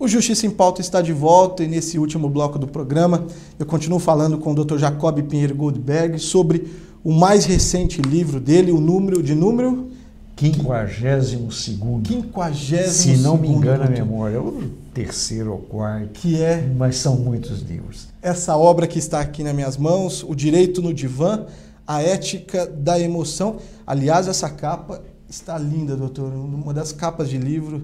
O Justiça em Pauta está de volta e nesse último bloco do programa eu continuo falando com o Dr. Jacob Pinheiro Goldberg sobre o mais recente livro dele, o número... 52º. Se não me engano a memória, é o terceiro ou quarto, mas são muitos livros. Essa obra que está aqui nas minhas mãos, O Direito no Divã, A Ética da Emoção. Aliás, essa capa está linda, doutor, uma das capas de livro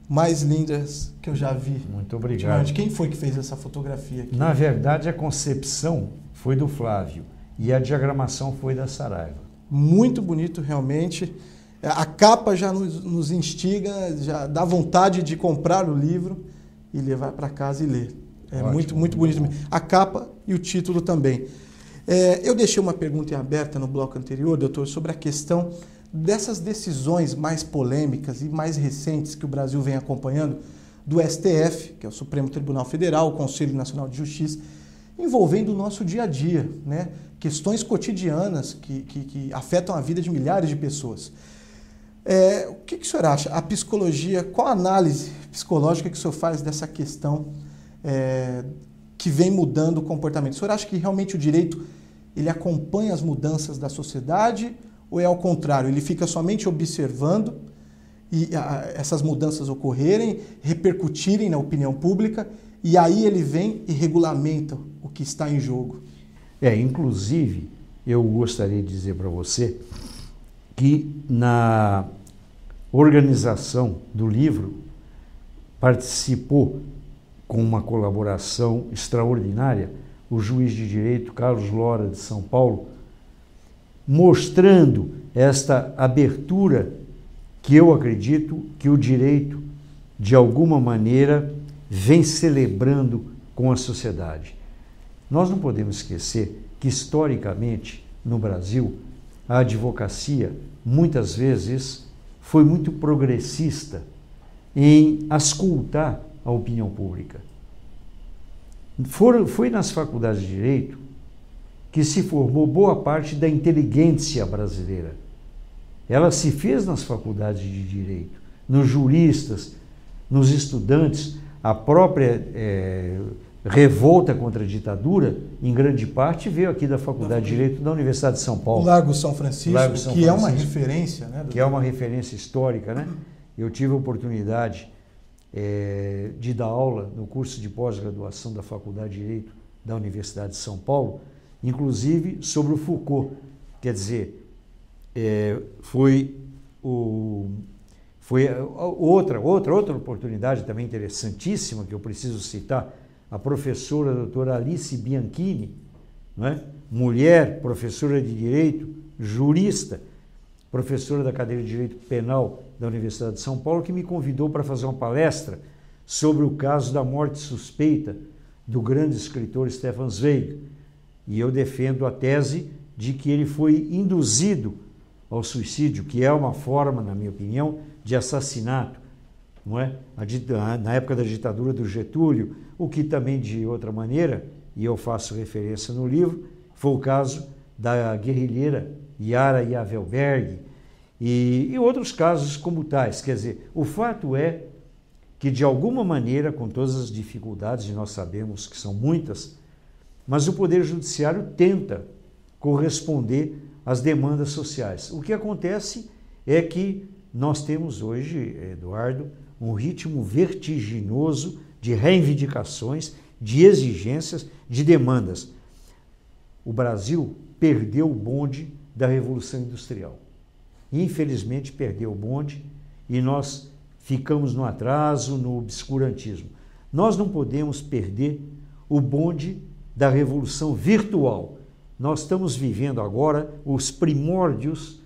mais lindas que eu já vi. Muito obrigado. Quem foi que fez essa fotografia aqui? Na verdade, a concepção foi do Flávio e a diagramação foi da Saraiva. Muito bonito, realmente. A capa já nos instiga, já dá vontade de comprar o livro e levar para casa e ler. É ótimo, muito bonito mesmo. A capa e o título também. Eu deixei uma pergunta em aberta no bloco anterior, doutor, sobre a questão dessas decisões mais polêmicas e mais recentes que o Brasil vem acompanhando do STF, que é o Supremo Tribunal Federal, o Conselho Nacional de Justiça, envolvendo o nosso dia a dia, né? Questões cotidianas que afetam a vida de milhares de pessoas. O que o senhor acha? A psicologia, qual a análise psicológica que o senhor faz dessa questão que vem mudando o comportamento? O senhor acha que realmente o direito ele acompanha as mudanças da sociedade ou é ao contrário? Ele fica somente observando e essas mudanças ocorrerem, repercutirem na opinião pública e aí ele vem e regulamenta o que está em jogo? Inclusive, eu gostaria de dizer para você que na organização do livro participou com uma colaboração extraordinária o juiz de direito Carlos Lora de São Paulo, mostrando esta abertura que eu acredito que o direito, de alguma maneira, vem celebrando com a sociedade. Nós não podemos esquecer que, historicamente, no Brasil, a advocacia, muitas vezes, foi muito progressista em auscultar a opinião pública. Foi nas faculdades de Direito que se formou boa parte da inteligência brasileira. Ela se fez nas faculdades de Direito, nos juristas, nos estudantes. A própria revolta contra a ditadura, em grande parte, veio aqui da Faculdade de Direito da Universidade de São Paulo. Largo São Francisco, é uma referência, né? Que é uma referência histórica, né? Eu tive a oportunidade de dar aula no curso de pós-graduação da Faculdade de Direito da Universidade de São Paulo, inclusive sobre o Foucault. Quer dizer, foi outra oportunidade também interessantíssima que eu preciso citar, a professora doutora Alice Bianchini, né? Mulher, professora de Direito, jurista, professora da cadeira de Direito Penal da Universidade de São Paulo, que me convidou para fazer uma palestra sobre o caso da morte suspeita do grande escritor Stefan Zweig. E eu defendo a tese de que ele foi induzido ao suicídio, que é uma forma, na minha opinião, de assassinato, não é? Na época da ditadura do Getúlio, o que também, de outra maneira, e eu faço referência no livro, foi o caso da guerrilheira Yara Yavelberg e outros casos como tais. Quer dizer, o fato é que, de alguma maneira, com todas as dificuldades, e nós sabemos que são muitas, mas o Poder Judiciário tenta corresponder às demandas sociais. O que acontece é que nós temos hoje, Eduardo, um ritmo vertiginoso de reivindicações, de exigências, de demandas. O Brasil perdeu o bonde da Revolução Industrial. Infelizmente perdeu o bonde e nós ficamos no atraso, no obscurantismo. Nós não podemos perder o bonde da Revolução Virtual. Nós estamos vivendo agora os primórdios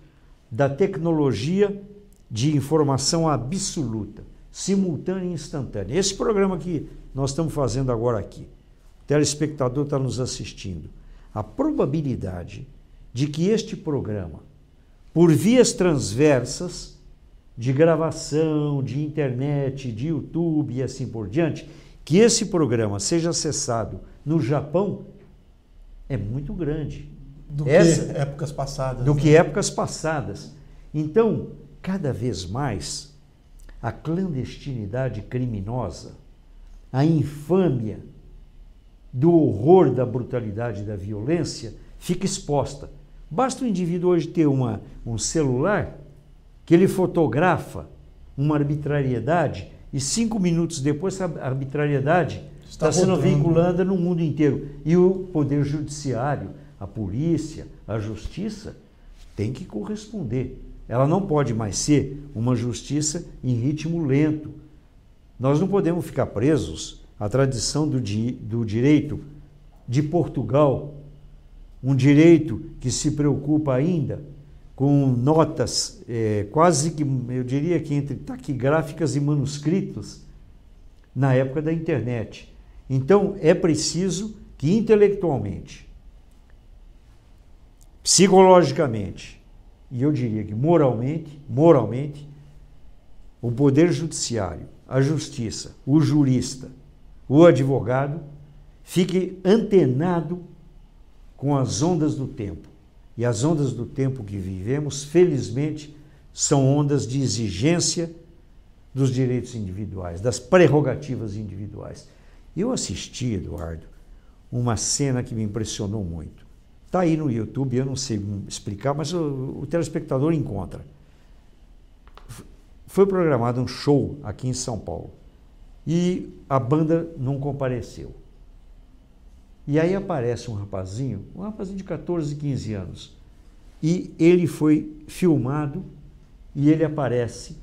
da tecnologia de informação absoluta, simultânea e instantânea. Esse programa que nós estamos fazendo agora aqui, o telespectador está nos assistindo. A probabilidade de que este programa, por vias transversas de gravação, de internet, de YouTube e assim por diante, que esse programa seja acessado no Japão é muito grande. Do que épocas passadas. Do que épocas passadas. Então, cada vez mais, a clandestinidade criminosa, a infâmia do horror, da brutalidade, da violência, fica exposta. Basta o indivíduo hoje ter um celular que ele fotografa uma arbitrariedade e 5 minutos depois essa arbitrariedade está sendo vinculada no mundo inteiro. E o Poder Judiciário, a polícia, a justiça, tem que corresponder. Ela não pode mais ser uma justiça em ritmo lento. Nós não podemos ficar presos à tradição do direito de Portugal, um direito que se preocupa ainda com notas quase que, eu diria que entre taquigráficas e manuscritos na época da internet. Então, é preciso que intelectualmente, psicologicamente, e eu diria que moralmente, o Poder Judiciário, a Justiça, o jurista, o advogado, fique antenado com as ondas do tempo. E as ondas do tempo que vivemos, felizmente, são ondas de exigência dos direitos individuais, das prerrogativas individuais. Eu assisti, Eduardo, uma cena que me impressionou muito. Está aí no YouTube, eu não sei explicar, mas o telespectador encontra. Foi programado um show aqui em São Paulo e a banda não compareceu. E aí aparece um rapazinho de 14, 15 anos, e ele foi filmado e ele aparece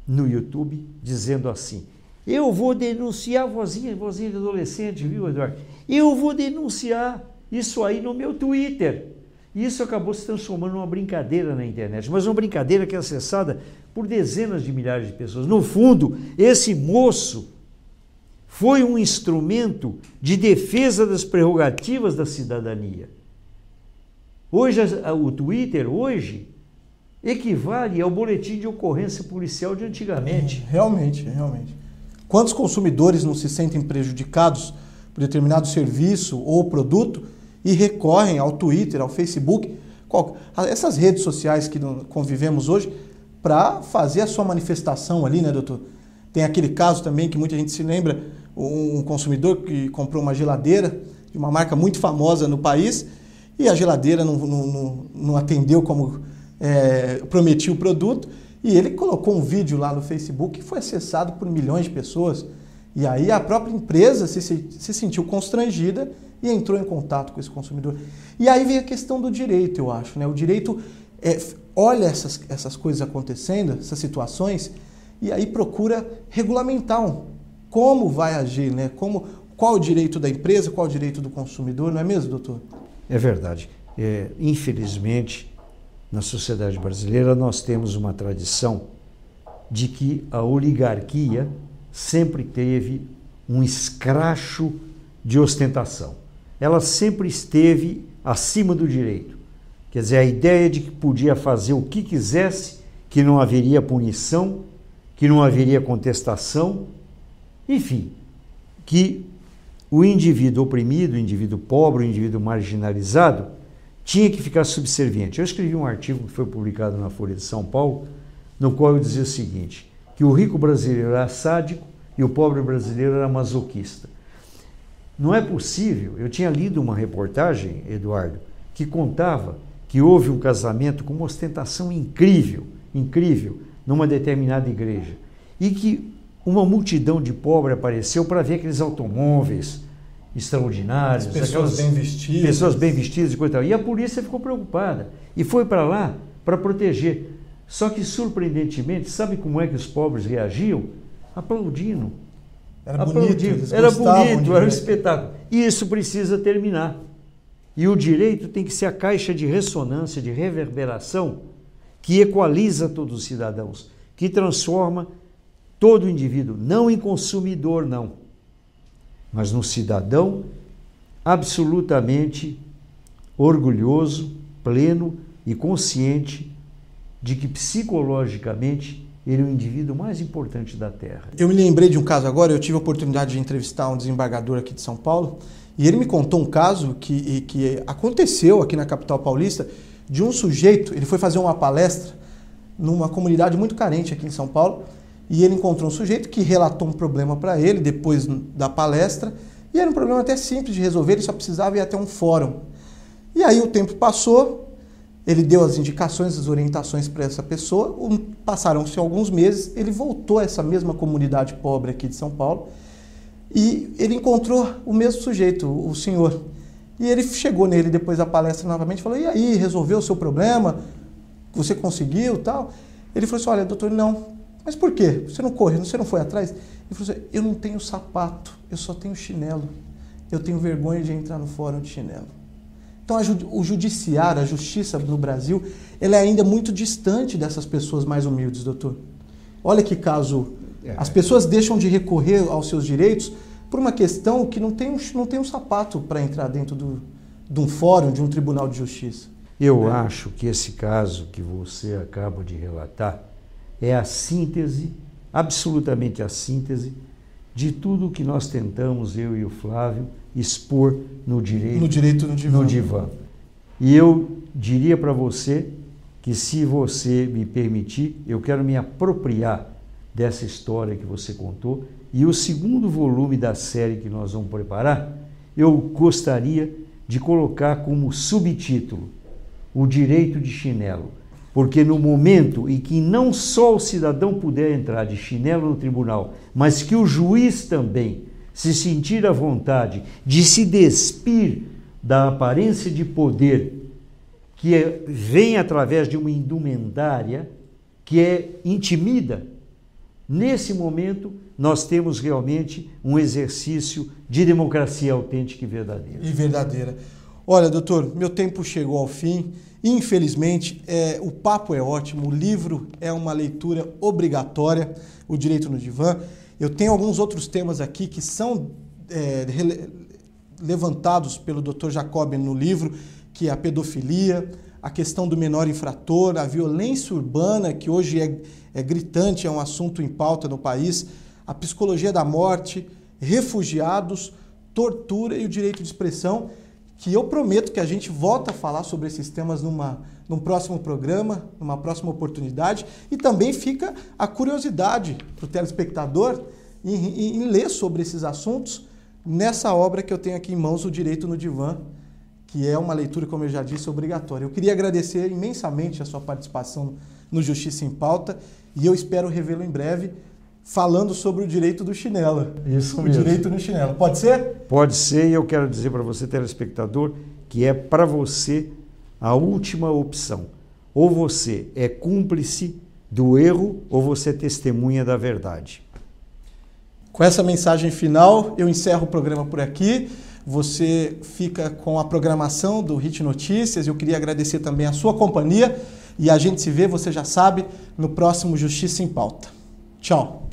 no YouTube dizendo assim: eu vou denunciar, vozinha de adolescente, viu, Eduardo? Eu vou denunciar isso aí no meu Twitter. Isso acabou se transformando numa brincadeira na internet, mas uma brincadeira que é acessada por dezenas de milhares de pessoas. No fundo, esse moço foi um instrumento de defesa das prerrogativas da cidadania. Hoje, o Twitter, equivale ao boletim de ocorrência policial de antigamente. Realmente. Quantos consumidores não se sentem prejudicados por determinado serviço ou produto e recorrem ao Twitter, ao Facebook, essas redes sociais que convivemos hoje, para fazer a sua manifestação ali, né, doutor? Tem aquele caso também que muita gente se lembra, um consumidor que comprou uma geladeira de uma marca muito famosa no país e a geladeira não atendeu como prometia o produto, e ele colocou um vídeo lá no Facebook que foi acessado por milhões de pessoas. E aí a própria empresa se sentiu constrangida e entrou em contato com esse consumidor. E aí vem a questão do direito, eu acho, né? O direito olha essas coisas acontecendo, essas situações, e aí procura regulamentar como vai agir, né? Qual o direito da empresa, qual o direito do consumidor, não é mesmo, doutor? É verdade. Infelizmente, na sociedade brasileira, nós temos uma tradição de que a oligarquia sempre teve um escracho de ostentação. Ela sempre esteve acima do direito. Quer dizer, a ideia de que podia fazer o que quisesse, que não haveria punição, que não haveria contestação, enfim, que o indivíduo oprimido, o indivíduo pobre, o indivíduo marginalizado, tinha que ficar subserviente. Eu escrevi um artigo que foi publicado na Folha de São Paulo, no qual eu dizia o seguinte, que o rico brasileiro era sádico e o pobre brasileiro era masoquista. Não é possível, eu tinha lido uma reportagem, Eduardo, que contava que houve um casamento com uma ostentação incrível, numa determinada igreja, e que uma multidão de pobres apareceu para ver aqueles automóveis extraordinários, pessoas bem vestidas e coisa tal. E a polícia ficou preocupada e foi para lá para proteger. Só que, surpreendentemente, sabe como é que os pobres reagiam? Aplaudindo. Era bonito, era um espetáculo. E isso precisa terminar. E o direito tem que ser a caixa de ressonância, de reverberação, que equaliza todos os cidadãos, que transforma todo o indivíduo, não em consumidor, não, mas num cidadão absolutamente orgulhoso, pleno e consciente de que psicologicamente ele é o indivíduo mais importante da Terra. Eu me lembrei de um caso agora, eu tive a oportunidade de entrevistar um desembargador aqui de São Paulo, e ele me contou um caso que aconteceu aqui na capital paulista, de um sujeito, ele foi fazer uma palestra numa comunidade muito carente aqui em São Paulo, E ele encontrou um sujeito que relatou um problema para ele depois da palestra, e era um problema até simples de resolver, ele só precisava ir até um fórum. E aí o tempo passou, ele deu as indicações, as orientações para essa pessoa, passaram-se alguns meses, ele voltou a essa mesma comunidade pobre aqui de São Paulo, e ele encontrou o mesmo sujeito, o senhor. E ele chegou nele depois da palestra novamente e falou, e aí, resolveu o seu problema? Você conseguiu tal? Ele falou assim, olha, doutor, não. Mas por quê? Você não correu, você não foi atrás? Ele falou assim, eu não tenho sapato, eu só tenho chinelo. Eu tenho vergonha de entrar no fórum de chinelo. Então o judiciário, a justiça no Brasil, ela é ainda muito distante dessas pessoas mais humildes, doutor. Olha que caso, as pessoas deixam de recorrer aos seus direitos por uma questão que não tem um sapato para entrar dentro de um fórum, de um tribunal de justiça. Eu acho que esse caso que você acaba de relatar é a síntese, absolutamente a síntese, de tudo que nós tentamos, eu e o Flávio, expor no direito no divã. E eu diria para você que, se você me permitir, eu quero me apropriar dessa história que você contou, e o segundo volume da série que nós vamos preparar, eu gostaria de colocar como subtítulo O Direito de Chinelo. Porque no momento em que não só o cidadão puder entrar de chinelo no tribunal, mas que o juiz também se sentir à vontade de se despir da aparência de poder que vem através de uma indumentária que intimida, nesse momento nós temos realmente um exercício de democracia autêntica e verdadeira. Olha, doutor, meu tempo chegou ao fim. Infelizmente, o papo é ótimo, o livro é uma leitura obrigatória, O Direito no Divã. Eu tenho alguns outros temas aqui que são levantados pelo Dr. Jacob no livro, que é a pedofilia, a questão do menor infrator, a violência urbana, que hoje é gritante, é um assunto em pauta no país, a psicologia da morte, refugiados, tortura e o direito de expressão, que eu prometo que a gente volta a falar sobre esses temas num próximo programa, numa próxima oportunidade, e também fica a curiosidade para o telespectador em ler sobre esses assuntos nessa obra que eu tenho aqui em mãos, O Direito no Divã, que é uma leitura, como eu já disse, obrigatória. Eu queria agradecer imensamente a sua participação no Justiça em Pauta, e eu espero revê-lo em breve, falando sobre o direito do chinelo. Isso mesmo. O direito no chinelo. Pode ser? Pode ser, e eu quero dizer para você, telespectador, que é para você a última opção. Ou você é cúmplice do erro, ou você é testemunha da verdade. Com essa mensagem final, eu encerro o programa por aqui. Você fica com a programação do Hit Notícias. Eu queria agradecer também a sua companhia. E a gente se vê, você já sabe, no próximo Justiça em Pauta. Tchau.